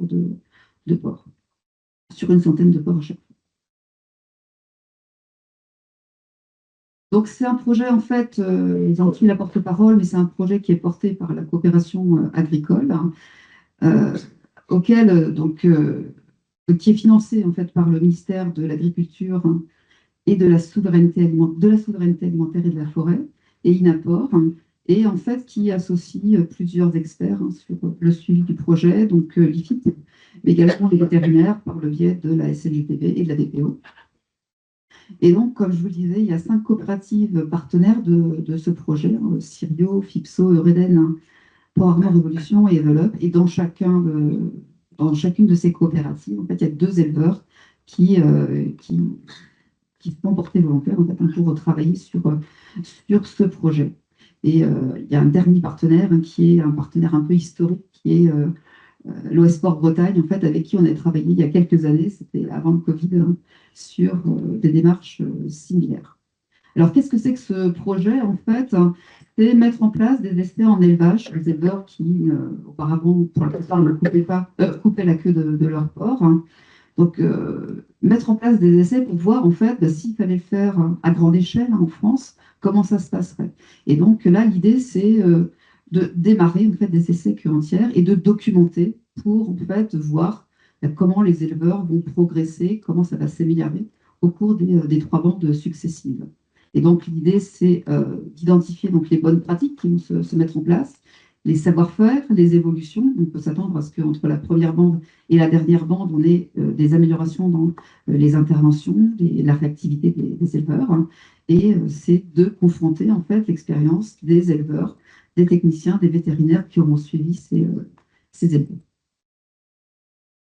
de porcs, sur une centaine de porcs à chaque fois. Donc c'est un projet, en fait, ils ont pris la porte-parole, mais c'est un projet qui est porté par la coopération agricole, hein, euh, auquel, qui est financé en fait par le ministère de l'Agriculture, hein, et de la souveraineté alimentaire et de la forêt, et INAPOR, hein, et en fait qui associe plusieurs experts, hein, sur le suivi du projet, donc l'IFIT, mais également les vétérinaires par le biais de la SNGPV et de la DPO. Et donc, comme je vous le disais, il y a 5 coopératives partenaires de ce projet, hein, Syrio, FIPSO, Eureden, hein, Port Armor Révolution et Evelop. Et dans chacune de ces coopératives, en fait, il y a 2 éleveurs qui se sont portés volontaires, en fait, hein, pour travailler sur ce projet. Et il y a un dernier partenaire, hein, qui est un partenaire un peu historique, qui est l'OS Sport Bretagne, en fait, avec qui on a travaillé il y a quelques années, c'était avant le Covid, hein, sur des démarches similaires. Alors, qu'est-ce que c'est que ce projet, en fait? C'est mettre en place des essais en élevage, des éleveurs qui, auparavant, pour la plupart, ne coupaient la queue de leur porc, hein. Donc, mettre en place des essais pour voir, en fait, s'il fallait le faire à grande échelle, hein, en France, comment ça se passerait. Et donc, là, l'idée, c'est de démarrer, en fait, des essais queue entière et de documenter pour, en fait, voir comment les éleveurs vont progresser, comment ça va s'améliorer au cours des 3 bandes successives. Et donc, l'idée, c'est d'identifier donc les bonnes pratiques qui vont se mettre en place, les savoir-faire, les évolutions. On peut s'attendre à ce qu'entre la première bande et la dernière bande, on ait des améliorations dans les interventions, la réactivité des éleveurs, hein. Et c'est de confronter, en fait, l'expérience des éleveurs, des techniciens, des vétérinaires qui auront suivi ces éleveurs.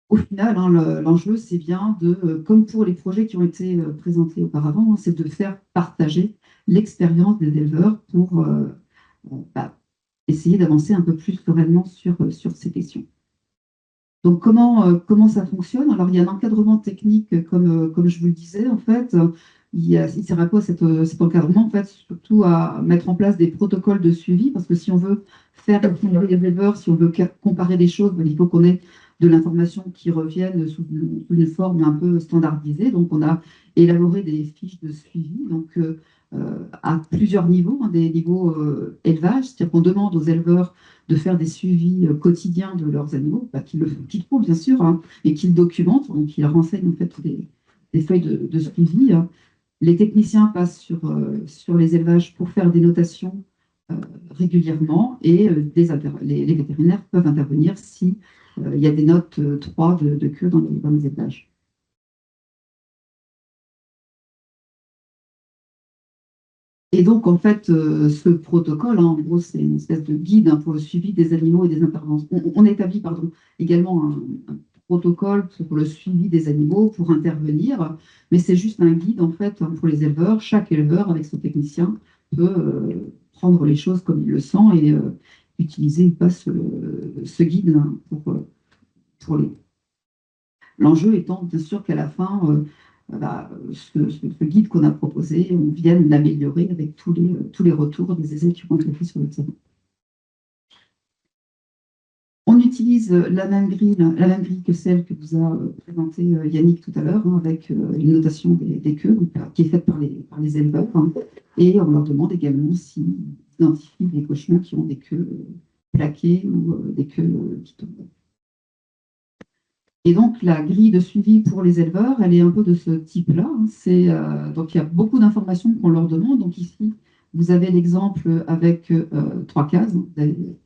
Au final, hein, l'enjeu, c'est bien comme pour les projets qui ont été présentés auparavant, hein, c'est de faire partager l'expérience des éleveurs pour bah, essayer d'avancer un peu plus sereinement sur ces questions. Donc, comment ça fonctionne? Alors, il y a un encadrement technique, comme je vous le disais, en fait. Il sert à quoi cet encadrement? En fait, surtout à mettre en place des protocoles de suivi, parce que si on veut faire équilibrer les éleveurs, si on veut comparer des choses, ben, il faut qu'on ait de l'information qui revienne sous une forme un peu standardisée. Donc, on a élaboré des fiches de suivi, donc à plusieurs niveaux, hein, des niveaux élevage, c'est-à-dire qu'on demande aux éleveurs de faire des suivis quotidiens de leurs animaux, bah, qu'ils font bien sûr, hein, et qu'ils documentent, donc ils renseignent en fait des feuilles de suivi, hein. Les techniciens passent sur les élevages pour faire des notations euh, régulièrement, et les vétérinaires peuvent intervenir si il y a des notes 3 de queue dans les élevages. Et donc, en fait, ce protocole, hein, en gros, c'est une espèce de guide, hein, pour le suivi des animaux et des interventions. On établit, pardon, également un protocole pour le suivi des animaux, pour intervenir, mais c'est juste un guide, en fait, hein, pour les éleveurs. Chaque éleveur, avec son technicien, peut prendre les choses comme il le sent et utiliser ou pas ce guide, hein, pour les. L'enjeu étant, bien sûr, qu'à la fin, ce guide qu'on a proposé, on vienne l'améliorer avec tous les retours des essais qui ont été faits sur le terrain. On utilise la même grille que celle que vous a présentée Yannick tout à l'heure, hein, avec une notation des queues, donc, qui est faite par les éleveurs, hein, et on leur demande également s'ils identifient des cochons qui ont des queues plaquées ou des queues qui tombent. Et donc, la grille de suivi pour les éleveurs, elle est un peu de ce type-là, hein. Donc, il y a beaucoup d'informations qu'on leur demande. Donc, ici, vous avez l'exemple avec 3 cases. Vous avez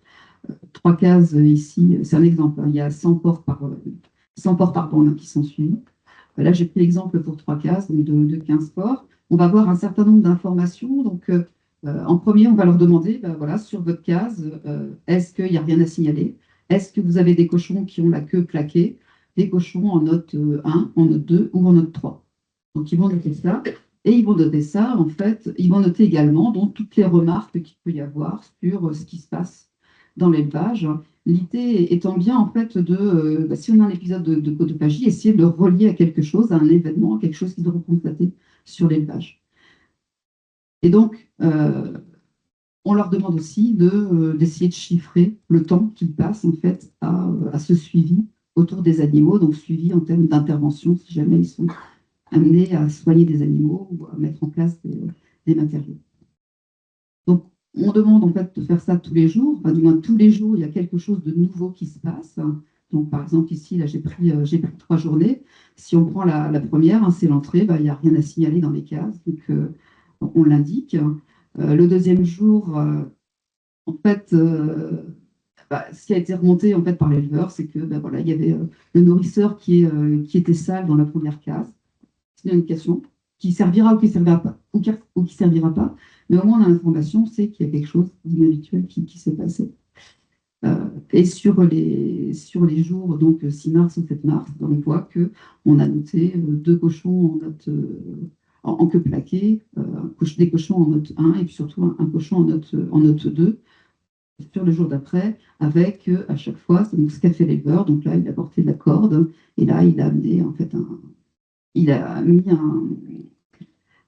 3 cases ici, c'est un exemple, hein. Il y a 100 porcs par bande, hein, qui sont suivis. Là, j'ai pris l'exemple pour 3 cases, donc de 15 porcs. On va avoir un certain nombre d'informations. Donc, en premier, on va leur demander, ben, voilà, sur votre case, est-ce qu'il n'y a rien à signaler? Est-ce que vous avez des cochons qui ont la queue plaquée? Des cochons en note 1, en note 2 ou en note 3. Donc, ils vont noter ça. Et ils vont noter ça, en fait, ils vont noter également donc, toutes les remarques qu'il peut y avoir sur ce qui se passe dans l'élevage. L'idée étant bien, en fait, si on a un épisode de codophagie, essayer de le relier à quelque chose, à un événement, à quelque chose qu'ils auront constaté sur l'élevage. Et donc, on leur demande aussi d'essayer de chiffrer le temps qu'ils passent, en fait, à ce suivi autour des animaux, donc suivi en termes d'intervention si jamais ils sont amenés à soigner des animaux ou à mettre en place des matériaux. Donc, on demande en fait de faire ça tous les jours, enfin, du moins tous les jours, il y a quelque chose de nouveau qui se passe. Donc, par exemple, ici, là, j'ai pris 3 journées. Si on prend la première, hein, c'est l'entrée, bah, il n'y a rien à signaler dans les cases, donc on l'indique. Le deuxième jour, en fait, bah, ce qui a été remonté en fait par l'éleveur, c'est que bah, voilà, il y avait le nourrisseur qui était sale dans la première case. C'est une indication qui servira ou qui servira pas, ou qui servira pas, mais au moins on a l'information, c'est qu'il y a quelque chose d'inhabituel qui s'est passé. Et sur les jours, donc 6 mars ou 7 mars, on voit qu'on a noté 2 cochons en note en queue plaquée, des cochons en note 1 et puis surtout un cochon en note 2 sur le jour d'après, avec à chaque fois donc, ce qu'a fait l'éleveur. Donc là, il a porté de la corde et là, il a amené en fait il a mis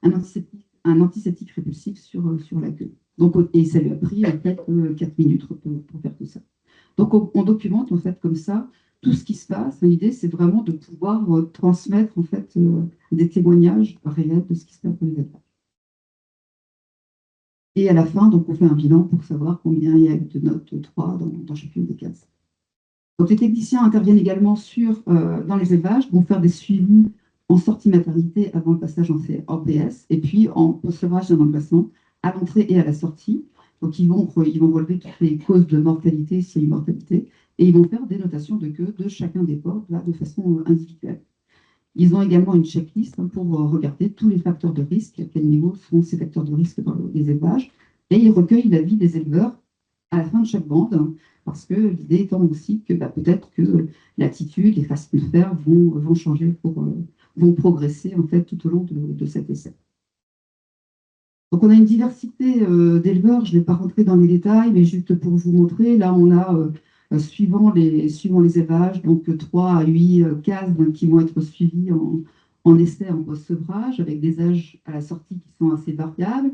un antiseptique répulsif sur la queue. Donc, et ça lui a pris en fait 4 minutes pour faire tout ça. Donc, on documente en fait comme ça tout ce qui se passe. L'idée, c'est vraiment de pouvoir transmettre en fait des témoignages réels de ce qui se passe dans les élevages. Et à la fin, donc, on fait un bilan pour savoir combien il y a de notes 3 dans chacune des cases. Donc, les techniciens interviennent également dans les élevages, vont faire des suivis en sortie maternité avant le passage en PS, et puis en post-sevrage d'un emplacement à l'entrée et à la sortie. Donc, ils vont relever toutes les causes de mortalité, s'il y a une mortalité, et ils vont faire des notations de queue de chacun des porcs, là, de façon individuelle. Ils ont également une checklist pour regarder tous les facteurs de risque, à quel niveau sont ces facteurs de risque dans les élevages, et ils recueillent l'avis des éleveurs à la fin de chaque bande, parce que l'idée étant aussi que bah, peut-être que l'attitude, les façons de faire vont changer, vont progresser en fait tout au long de cet essai. Donc on a une diversité d'éleveurs, je ne vais pas rentrer dans les détails, mais juste pour vous montrer, là on a, suivant les élevages, donc 3 à 8 cases qui vont être suivies en essai, en post-sevrage, avec des âges à la sortie qui sont assez variables.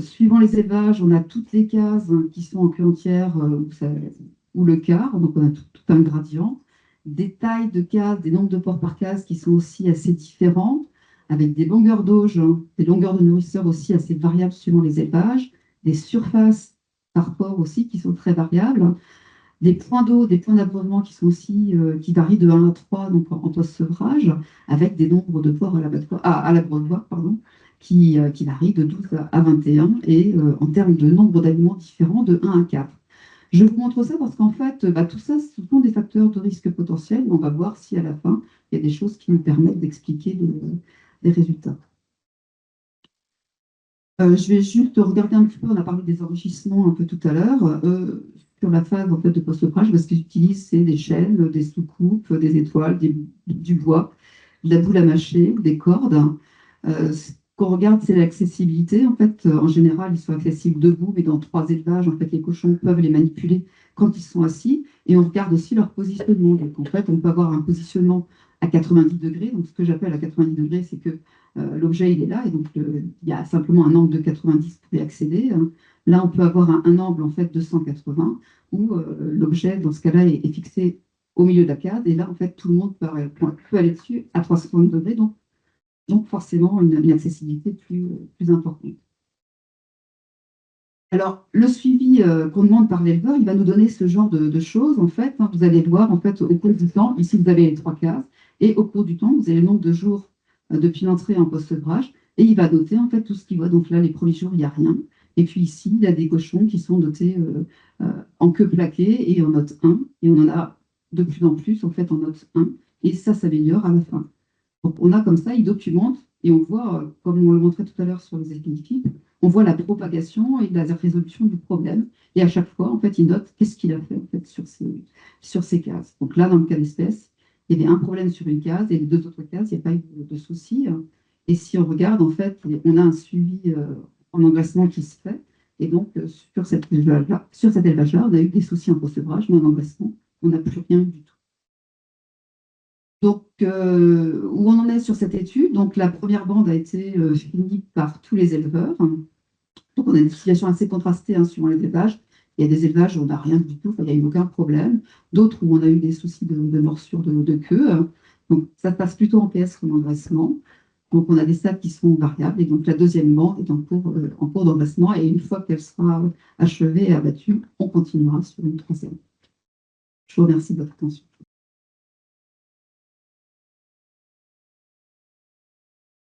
Suivant les élevages, on a toutes les cases qui sont en queue entière ou le quart, donc on a tout un gradient. Des tailles de cases, des nombres de porcs par case qui sont aussi assez différents, avec des longueurs d'auge, des longueurs de nourrisseurs aussi assez variables suivant les élevages, des surfaces par porc aussi qui sont très variables, des points d'eau, des points d'abreuvement qui sont aussi qui varient de 1 à 3 donc en post-sevrage, avec des nombres de porcs à l'abreuvoir, pardon, qui varient de 12 à 21 et en termes de nombre d'aliments différents de 1 à 4. Je vous montre ça parce qu'en fait, bah, tout ça, ce sont des facteurs de risque potentiels. On va voir si à la fin, il y a des choses qui nous permettent d'expliquer les résultats. Je vais juste regarder un petit peu, on a parlé des enrichissements un peu tout à l'heure. Sur la phase en fait, de post-sevrage, ce qu'ils utilisent, c'est des chaînes, des soucoupes, des étoiles, du bois, de la boule à mâcher, des cordes. Ce qu'on regarde, c'est l'accessibilité. En fait, en général, ils sont accessibles debout, mais dans 3 élevages, en fait, les cochons peuvent les manipuler quand ils sont assis. Et on regarde aussi leur positionnement. Donc, en fait, on peut avoir un positionnement à 90 degrés. Donc, ce que j'appelle à 90 degrés, c'est que l'objet, il est là. Et donc, il y a simplement un angle de 90 pour y accéder. Là, on peut avoir un angle, en fait, de 180, où l'objet, dans ce cas-là, est fixé au milieu de la case. Et là, en fait, tout le monde peut aller dessus à 360 degrés. Donc forcément une accessibilité plus importante. Alors, le suivi qu'on demande par l'éleveur, il va nous donner ce genre de choses, en fait. Vous allez le voir, en fait, au cours du temps. Ici, vous avez les 3 cases. Et au cours du temps, vous avez le nombre de jours depuis l'entrée en post-sevrage. Et il va noter, en fait, tout ce qu'il voit. Donc là, les premiers jours, il n'y a rien. Et puis ici, il y a des cochons qui sont notés en queue plaquée et en note 1. Et on en a de plus en plus, en fait, en note 1. Et ça s'améliore à la fin. Donc, on a comme ça, il documente et on voit, comme on le montrait tout à l'heure sur les équidés, on voit la propagation et la résolution du problème. Et à chaque fois, en fait, il note qu'est-ce qu'il a fait en fait, sur ces cases. Donc là, dans le cas d'espèce, il y avait un problème sur une case et les 2 autres cases, il n'y a pas eu de souci. Et si on regarde, en fait, on a un suivi en engraissement qui se fait. Et donc, sur cet élevage-là, on a eu des soucis en post-sevrage, mais en engraissement, on n'a plus rien eu du tout. Donc, où on en est sur cette étude? Donc, la première bande a été finie par tous les éleveurs. Donc, on a une situation assez contrastée suivant les élevages. Il y a des élevages où on n'a rien du tout, enfin, il n'y a eu aucun problème. D'autres où on a eu des soucis de morsure de queue. Donc, ça passe plutôt en PS qu'en engraissement. Donc, on a des stades qui sont variables. Et donc, la deuxième bande est en cours d'engraissement. Et une fois qu'elle sera achevée et abattue, on continuera sur une troisième. Je vous remercie de votre attention.